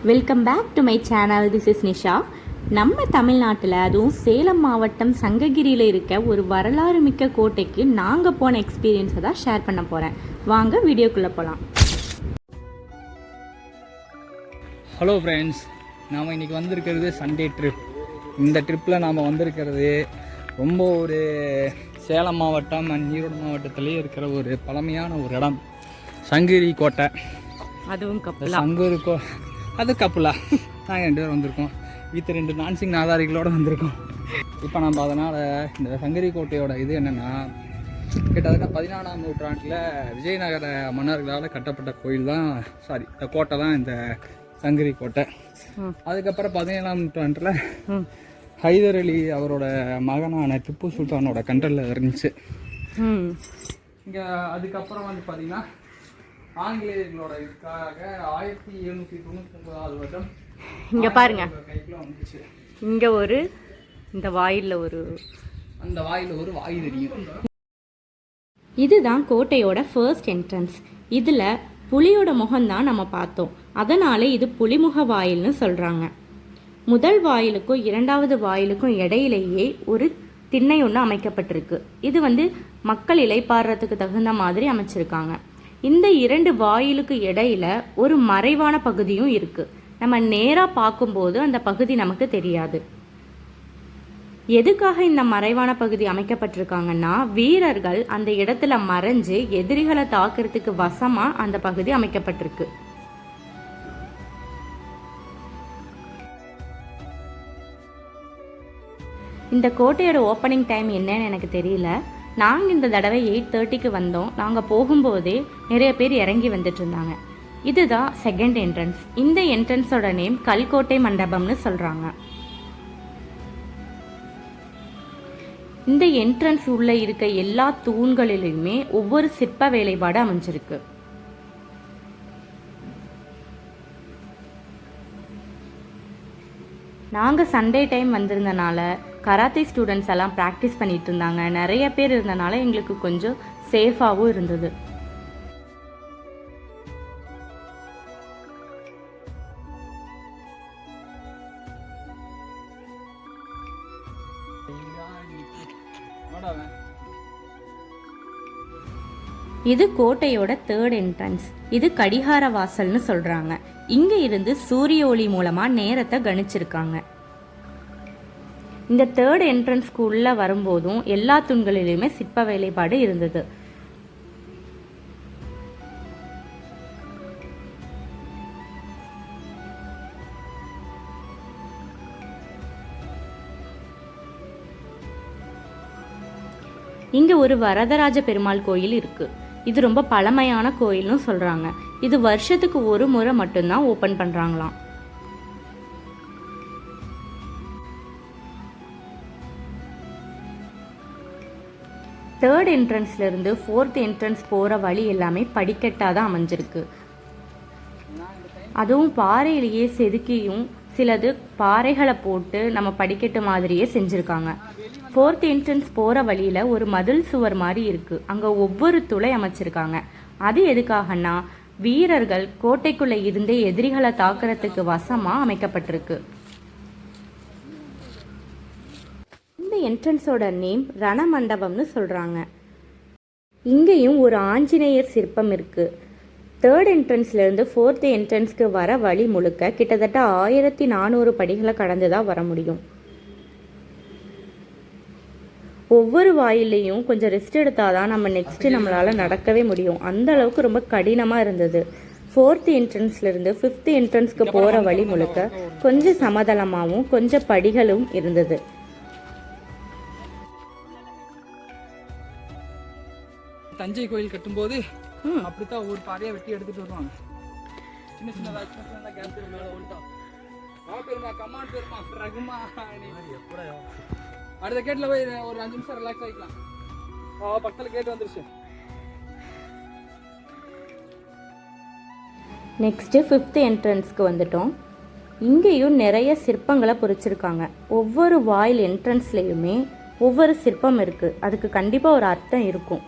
Welcome back to my channel. This is Nisha. நம்ம தமிழ்நாட்டில் அதுவும் சேலம் மாவட்டம் சங்ககிரியில் இருக்க ஒரு வரலாறு மிக்க கோட்டைக்கு நாங்கள் போன எக்ஸ்பீரியன்ஸை தான் ஷேர் பண்ண போகிறேன். வாங்க வீடியோக்குள்ளே போகலாம். ஹலோ ஃப்ரெண்ட்ஸ், நாம் இன்றைக்கி வந்திருக்கிறது சண்டே ட்ரிப். இந்த ட்ரிப்பில் நாம் வந்திருக்கிறது ரொம்ப ஒரு சேலம் மாவட்டம் அண்ட் ஈரோடு மாவட்டத்திலே இருக்கிற ஒரு பழமையான ஒரு இடம், சங்ககிரி கோட்டை. அதுவும் கப்பலா? சங்ககிரி அது கப்பலா. நாங்கள் 2 பேர் வந்திருக்கோம். வித் 2 நான்சிங் நாதாரிகளோடு வந்திருக்கோம். இப்போ நம்ம அதனால் இந்த சங்ககிரி கோட்டையோட இது என்னென்னா, கிட்டத்தட்ட 14ஆம் நூற்றாண்டில் விஜயநகர மன்னர்களால் கட்டப்பட்ட கோயில் தான், இந்த கோட்டை தான் இந்த சங்ககிரி கோட்டை. அதுக்கப்புறம் 17ஆம் நூற்றாண்டில் ஹைதர் அலி அவரோட மகனான திப்பு சுல்தானோட கண்ட்ரோலில் இருந்துச்சு இங்கே. அதுக்கப்புறம் வந்து பார்த்திங்கன்னா ஆங்கிலேயர்களோட இதுக்காக 1799 வருடம் இங்கே பாருங்க, இங்கே இந்த வாயிலில் அந்த வாயில் ஒரு வாயு தெரியும். இதுதான் கோட்டையோட ஃபர்ஸ்ட் என்ட்ரன்ஸ். இதில் புலியோட முகம்தான் நம்ம பார்த்தோம், அதனால இது புலிமுக வாயில்னு சொல்கிறாங்க. முதல் வாயிலுக்கும் 2வது வாயிலுக்கும் இடையிலேயே ஒரு திண்ணை ஒன்று அமைக்கப்பட்டிருக்கு. இது மக்கள் இலைப்பாடுறதுக்கு தகுந்த மாதிரி அமைச்சிருக்காங்க. இந்த 2 வாயிலுக்கு இடையில ஒரு மறைவான பகுதியும் இருக்கு. நம்ம நேராக பார்க்கும்போது அந்த பகுதி நமக்கு தெரியாது. எதுக்காக இந்த மறைவான பகுதி அமைக்கப்பட்டிருக்காங்கன்னா, வீரர்கள் அந்த இடத்துல மறைஞ்சு எதிரிகளை தாக்குறதுக்கு வசமா அந்த பகுதி அமைக்கப்பட்டிருக்கு. இந்த கோட்டையோட ஓப்பனிங் டைம் என்னன்னு எனக்கு தெரியல. நாங்கள் இந்த தடவை 8:30க்கு வந்தோம். நாங்கள் போகும்போதே நிறைய பேர் இறங்கி வந்துட்டு இருந்தாங்க. இதுதான் செகண்ட் என்ட்ரன்ஸ். இந்த என்ட்ரன்ஸோட நேம் கல்கோட்டை மண்டபம்னு சொல்கிறாங்க. இந்த என்ட்ரன்ஸ் உள்ள இருக்க எல்லா தூண்களிலுமே ஒவ்வொரு சிற்ப வேலைப்பாடு அமைஞ்சிருக்கு. நாங்கள் சண்டே டைம் வந்திருந்தனால கராத்தே ஸ்டூடெண்ட்ஸ் எல்லாம் ப்ராக்டிஸ் பண்ணிட்டு இருந்தாங்க. நிறைய பேர் இருந்தனால எங்களுக்கு கொஞ்சம் சேஃபாகவும் இருந்தது. இது கோட்டையோட 3rd என்ட்ரன்ஸ். இது கடிகார வாசல்னு சொல்றாங்க. இங்க இருந்து சூரிய ஒளி மூலமா நேரத்தை கணிச்சிருக்காங்க. இந்த 3rd என்ட்ரன்ஸ்க்கு உள்ள வரும்போதும் எல்லா தூண்களிலுமே சிற்ப வேலைப்பாடு இருந்தது. இங்க ஒரு வரதராஜ பெருமாள் கோயில் இருக்கு. இது ரொம்ப பழமையான கோயில்னு சொல்றாங்க. இது வருஷத்துக்கு ஒரு முறை மட்டும்தான் ஓபன் பண்றாங்களாம். தேர்ட் என்ட்ரன்ஸ்ல இருந்து 4th என்ட்ரன்ஸ் போற வழி எல்லாமே படிக்கட்டாக தான் அமைஞ்சிருக்கு. அதுவும் பாறையிலேயே செதுக்கியும் சிலது பாறைகளை போட்டு நம்ம படிக்கட்டு மாதிரியே செஞ்சுருக்காங்க. 4th என்ட்ரன்ஸ் போகிற வழியில் ஒரு மதில் சுவர் மாதிரி இருக்குது. அங்கே ஒவ்வொரு துளை அமைச்சிருக்காங்க. அது எதுக்காகனா, வீரர்கள் கோட்டைக்குள்ளே இருந்தே எதிரிகளை தாக்குறதுக்கு வசமாக அமைக்கப்பட்டிருக்கு. இந்த என்ட்ரன்ஸோட நேம் ரணமண்டபம்னு சொல்கிறாங்க. இங்கேயும் ஒரு ஆஞ்சநேயர் சிற்பம் இருக்குது. 3rd என்ட்ரன்ஸ்லேருந்து 4th என்ட்ரன்ஸ்க்கு வர வழி முழுக்க கிட்டத்தட்ட 1400 படிகளை கடந்து தான் வர முடியும். ஒவ்வொரு வாயிலையும் கொஞ்சம் ரெஸ்ட் எடுத்தால் தான் நம்ம நெக்ஸ்ட்டு நம்மளால் நடக்கவே முடியும். அந்த அளவுக்கு ரொம்ப கடினமாக இருந்தது. 4th என்ட்ரன்ஸ்லேருந்து 5th என்ட்ரன்ஸ்க்கு போகிற வழி முழுக்க கொஞ்சம் சமதளமாகவும் கொஞ்சம் படிகளும் இருந்தது. தஞ்சை கோயில் கட்டும்போது அப்படித்தான் ஒவ்வொரு பாறையை வெட்டி எடுத்துட்டு வருவாங்க. சின்ன சின்னதாக கேப் மேலே ஓடிட்டோம். கமாண்ட் பெருமா ரகுமா அடுத்த கேட்டில் போய் ஒரு 5 நிமிஷம் ரிலாக்ஸ் ஆகிக்கலாம். பக்கத்தில் கேட்டு வந்துருச்சு. நெக்ஸ்ட்டு 5th என்ட்ரன்ஸ்க்கு வந்துட்டோம். இங்கேயும் நிறைய சிற்பங்களை பொறிச்சிருக்காங்க. ஒவ்வொரு வாயில் என்ட்ரன்ஸ்லேயுமே ஒவ்வொரு சிற்பம் இருக்குது. அதுக்கு கண்டிப்பாக ஒரு அர்த்தம் இருக்கும்.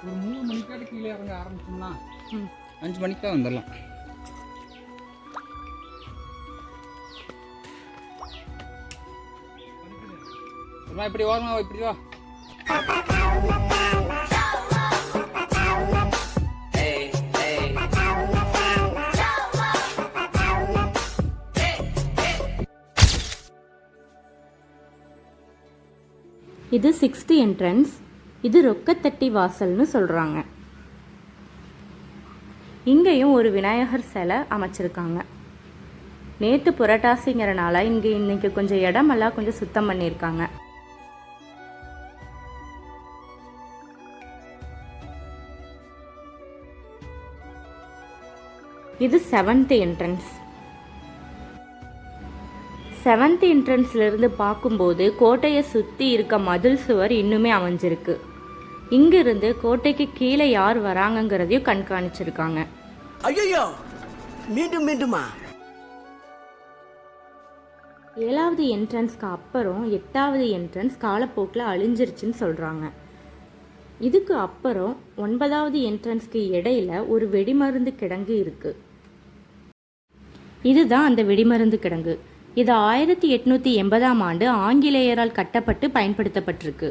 ஒரு 3 மணிக்காட்டு கீழே இறங்க ஆரம்பிச்சோம்னா 5 மணிக்கா வந்துடலாம். இப்படி ஓரமா இப்படி வா. இது 6th என்ட்ரன்ஸ். இது ரொக்கத்தட்டி வாசல்னு சொல்கிறாங்க. இங்கேயும் ஒரு விநாயகர் சிலை அமைச்சிருக்காங்க. நேற்று புரட்டாசிங்கிறனால இங்கே இன்னைக்கு கொஞ்சம் இடமெல்லாம் கொஞ்சம் சுத்தம் பண்ணியிருக்காங்க. இது 7th என்ட்ரன்ஸ். 7th என்ட்ரன்ஸ்லேருந்து பார்க்கும்போது கோட்டையை சுற்றி இருக்க மதில் சுவர் இன்னுமே அமைஞ்சிருக்கு. இங்கிருந்து கோட்டைக்கு கீழே யார் வராங்கங்கிறதையும் கண்காணிச்சிருக்காங்க. ஐயோ, மீண்டும் மீண்டுமா? 7வது என்ட்ரன்ஸ்க்கு அப்புறம் 8வது என்ட்ரன்ஸ் காலப்போக்கில் அழிஞ்சிருச்சுன்னு சொல்கிறாங்க. இதுக்கு அப்புறம் 9வது என்ட்ரன்ஸ்க்கு இடையில ஒரு வெடிமருந்து கிடங்கு இருக்குது. இதுதான் அந்த வெடிமருந்து கிடங்கு. இது 1880ஆம் ஆண்டு ஆங்கிலேயரால் கட்டப்பட்டு பயன்படுத்தப்பட்டிருக்கு.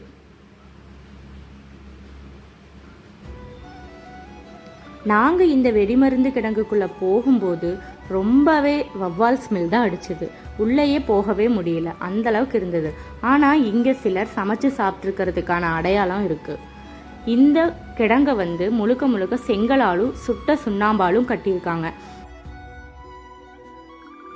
நாங்கள் இந்த வெடிமருந்து கிடங்குக்குள்ளே போகும்போது ரொம்பவே வவ்வால் ஸ்மெல் தான் அடிச்சுது. உள்ளேயே போகவே முடியல, அந்தளவுக்கு இருந்தது. ஆனால் இங்கே சிலர் சமைச்சு சாப்பிட்ருக்கிறதுக்கான அடையாளம் இருக்குது. இந்த கிடங்கை முழுக்க முழுக்க செங்கலாலும் சுட்ட சுண்ணாம்பாலும் கட்டியிருக்காங்க.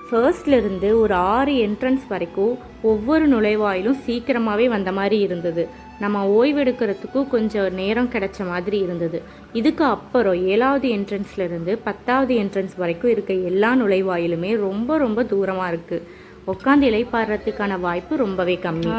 ஃபர்ஸ்ட்லேருந்து ஒரு 6 என்ட்ரன்ஸ் வரைக்கும் ஒவ்வொரு நுழைவாயிலும் சீக்கிரமாகவே வந்த மாதிரி இருந்தது. நம்ம ஓய்வெடுக்கிறதுக்கும் கொஞ்சம் நேரம் கிடைச்ச மாதிரி இருந்தது. இதுக்கு அப்புறம் 7வது என்ட்ரன்ஸ்லேருந்து 10வது என்ட்ரன்ஸ் வரைக்கும் இருக்க எல்லா நுழைவாயிலுமே ரொம்ப ரொம்ப தூரமாக இருக்குது. உட்காந்து இலைப்பாடுறதுக்கான வாய்ப்பு ரொம்பவே கம்மி.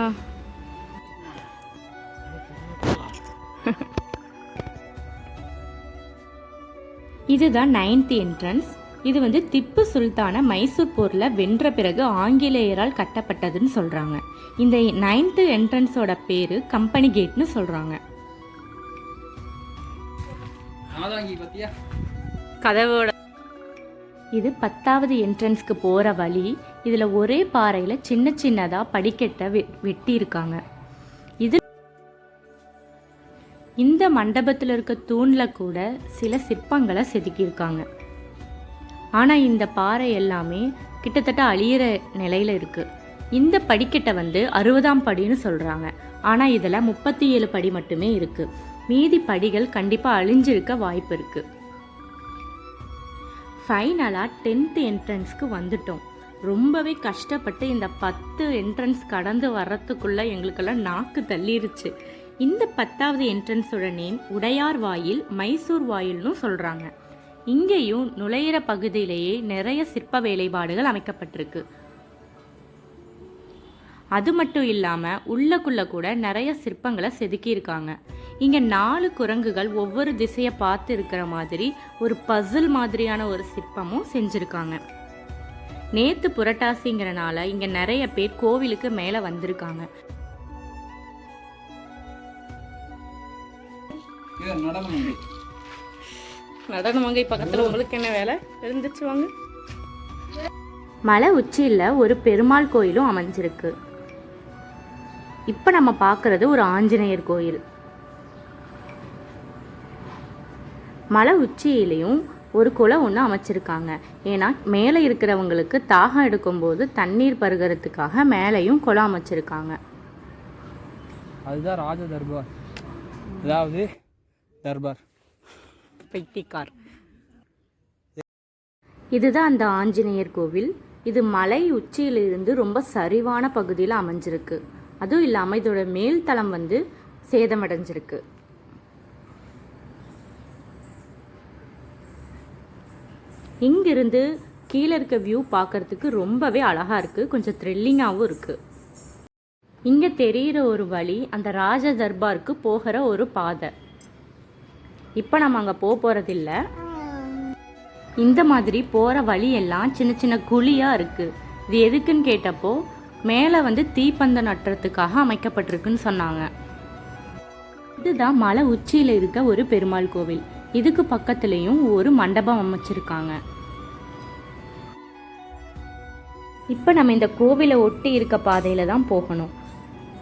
இதுதான் 9th என்ட்ரன்ஸ். இது திப்பு சுல்தானை மைசூர் போரில் வென்ற பிறகு ஆங்கிலேயரால் கட்டப்பட்டதுன்னு சொல்கிறாங்க. இந்த 9th என்ட்ரன்ஸோட பேர் கம்பெனி கேட்னு சொல்கிறாங்க. கதவோட இது 10வது என்ட்ரன்ஸ்க்கு போகிற வழி. இதில் ஒரே பாறையில் சின்ன சின்னதாக படிக்கட்டை வெட்டியிருக்காங்க. இது இந்த மண்டபத்தில் இருக்க தூணில் கூட சில சிற்பங்களை செதுக்கியிருக்காங்க. ஆனால் இந்த பாறை எல்லாமே கிட்டத்தட்ட அழியிற நிலையில் இருக்குது. இந்த படிக்கட்டை 60ஆம் படின்னு சொல்கிறாங்க. ஆனால் இதில் 37 படி மட்டுமே இருக்குது. மீதி படிகள் கண்டிப்பாக அழிஞ்சிருக்க வாய்ப்பு இருக்குது. ஃபைனலாக 10th என்ட்ரன்ஸ்க்கு வந்துட்டோம். ரொம்பவே கஷ்டப்பட்டு இந்த 10 என்ட்ரன்ஸ் கடந்து வர்றதுக்குள்ளே எங்களுக்கெல்லாம் நாக்கு தள்ளிருச்சு. இந்த 10வது என்ட்ரன்ஸோட நேம் உடையார் வாயில், மைசூர் வாயில்னு சொல்கிறாங்க. இங்கேயும் நுழையிற பகுதியிலேயே நிறைய சிற்ப வேலைப்பாடுகள் அமைக்கப்பட்டிருக்கு. அது மட்டும் இல்லாமல் உள்ளக்குள்ள கூட நிறைய சிற்பங்களை செதுக்கியிருக்காங்க. இங்கே 4 குரங்குகள் ஒவ்வொரு திசையை பார்த்து இருக்கிற மாதிரி ஒரு பசில் மாதிரியான ஒரு சிற்பமும் செஞ்சுருக்காங்க. நேற்று புரட்டாசிங்கிறனால இங்கே நிறைய பேர் கோவிலுக்கு மேலே வந்திருக்காங்க. நடனமங்கை பக்கத்தில் உங்களுக்கு என்ன வேலை? எழுந்துச்சு வாங்க. மலை உச்சியில் ஒரு பெருமாள் கோயிலும் அமைஞ்சிருக்கு. இப்போ நம்ம பார்க்குறது ஒரு ஆஞ்சநேயர் கோயில். மலை உச்சியிலையும் ஒரு குளம் ஒன்று அமைச்சிருக்காங்க. ஏன்னா மேலே இருக்கிறவங்களுக்கு தாகம் எடுக்கும்போது தண்ணீர் பருகிறதுக்காக மேலேயும் குளம் அமைச்சிருக்காங்க. அதுதான் ராஜ தர்பார், அதாவது தர்பார் பைத்தியக்கார். இதுதான் அந்த ஆஞ்சநேயர் கோவில். இது மலை உச்சியிலிருந்து ரொம்ப சரிவான பகுதியில் அமைஞ்சிருக்கு. அதுவும் இல்லாமல் இதோட மேல் தளம் சேதமடைஞ்சிருக்கு. இங்கிருந்து கீழே இருக்க வியூ பார்க்கறதுக்கு ரொம்பவே அழகாக இருக்குது. கொஞ்சம் த்ரில்லிங்காகவும் இருக்குது. இங்கே தெரிகிற ஒரு வழி அந்த ராஜ தர்பாருக்கு போகிற ஒரு பாதை. இப்போ நம்ம அங்கே போகிறதில்ல. இந்த மாதிரி போகிற வழியெல்லாம் சின்ன சின்ன குழியாக இருக்குது. இது எதுக்குன்னு கேட்டப்போ மேலே தீப்பந்தம் நட்டுறதுக்காக அமைக்கப்பட்டிருக்குன்னு சொன்னாங்க. இதுதான் மலை உச்சியில் இருக்க ஒரு பெருமாள் கோவில். இதுக்கு பக்கத்துலேயும் ஒரு மண்டபம் அமைச்சிருக்காங்க. இப்போ நம்ம இந்த கோவிலை ஒட்டி இருக்க பாதையில் தான் போகணும்.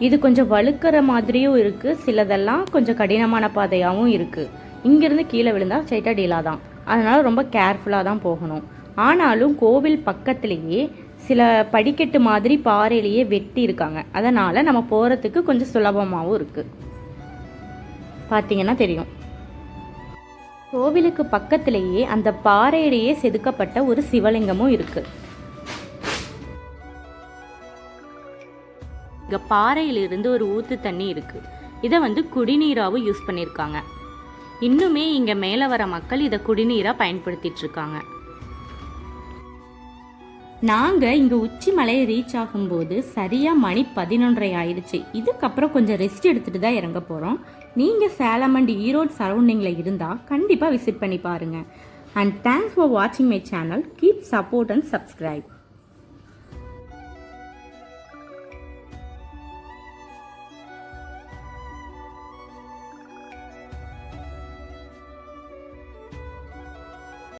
இது கொஞ்சம் வழுக்கிற மாதிரியும் இருக்குது, சிலதெல்லாம் கொஞ்சம் கடினமான பாதையாகவும் இருக்குது. இங்கேருந்து கீழே விழுந்தால் ஸ்ட்ரைட்டாக டீலா தான், அதனால் ரொம்ப கேர்ஃபுல்லாக தான் போகணும். ஆனாலும் கோவில் பக்கத்துலேயே சில படிக்கட்டு மாதிரி பாறையிலேயே வெட்டி இருக்காங்க, அதனால் நம்ம போகிறதுக்கு கொஞ்சம் சுலபமாகவும் இருக்குது. பார்த்தீங்கன்னா தெரியும். கோவிலுக்கு பக்கத்திலேயே அந்த பாறையிலேயே செதுக்கப்பட்ட ஒரு சிவலிங்கமும் இருக்குது. இங்கே பாறையிலிருந்து ஒரு ஊற்று தண்ணி இருக்குது. இதை குடிநீராகவும் யூஸ் பண்ணியிருக்காங்க. இன்னுமே இங்கே மேலே வர மக்கள் இதை குடிநீராக பயன்படுத்திட்டு இருக்காங்க. நாங்கள் இங்கே உச்சி மலையை ரீச் ஆகும்போது சரியாக மணி 11:30 ஆயிடுச்சு. இதுக்கப்புறம் கொஞ்சம் ரெஸ்ட் எடுத்துகிட்டு தான் இறங்க போகிறோம். நீங்கள் சேலம் அண்ட் ஈரோடு சரௌண்டிங்கில் இருந்தால் கண்டிப்பாக விசிட் பண்ணி பாருங்கள். அண்ட் தேங்க்ஸ் ஃபார் வாட்சிங் my channel. Keep support and subscribe.